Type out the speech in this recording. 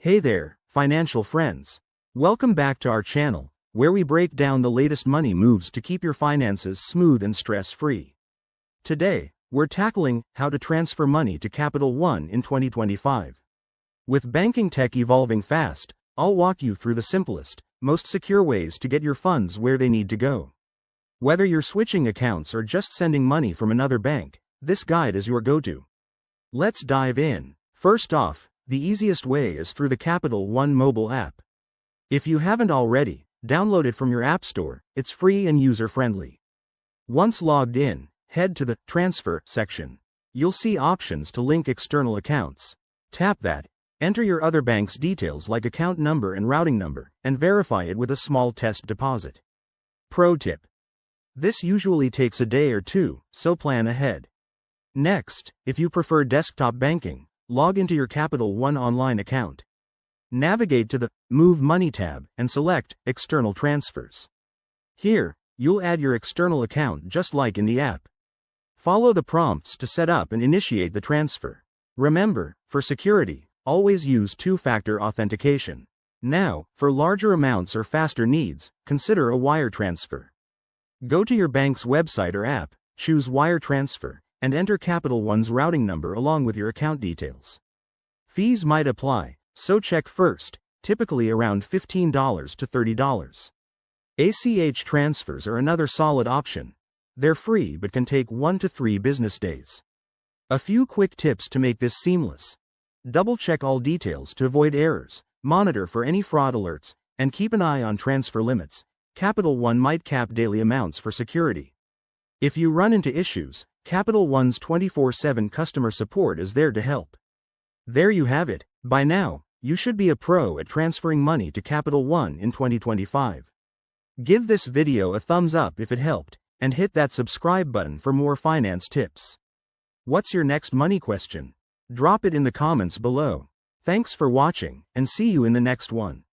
Hey there, financial friends. Welcome back to our channel, where we break down the latest money moves to keep your finances smooth and stress-free. Today, we're tackling how to transfer money to Capital One in 2025. With banking tech evolving fast, I'll walk you through the simplest, most secure ways to get your funds where they need to go. Whether you're switching accounts or just sending money from another bank, this guide is your go-to. Let's dive in. First off, the easiest way is through the Capital One mobile app. If you haven't already, download it from your app store. It's free and user-friendly. Once logged in, head to the Transfer section. You'll see options to link external accounts. Tap that, enter your other bank's details like account number and routing number, and verify it with a small test deposit. Pro tip: this usually takes a day or two, so plan ahead. Next, if you prefer desktop banking, log into your Capital One online account. Navigate to the Move Money tab and select External Transfers. Here, you'll add your external account just like in the app. Follow the prompts to set up and initiate the transfer. Remember, for security, always use two-factor authentication. Now, for larger amounts or faster needs, consider a wire transfer. Go to your bank's website or app, choose Wire Transfer, and enter Capital One's routing number along with your account details. Fees might apply, so check first, typically around $15 to $30. ACH transfers are another solid option. They're free but can take 1 to 3 business days. A few quick tips to make this seamless. Double-check all details to avoid errors, monitor for any fraud alerts, and keep an eye on transfer limits. Capital One might cap daily amounts for security. If you run into issues, Capital One's 24/7 customer support is there to help. There you have it. By now, you should be a pro at transferring money to Capital One in 2025. Give this video a thumbs up if it helped, and hit that subscribe button for more finance tips. What's your next money question? Drop it in the comments below. Thanks for watching, and see you in the next one.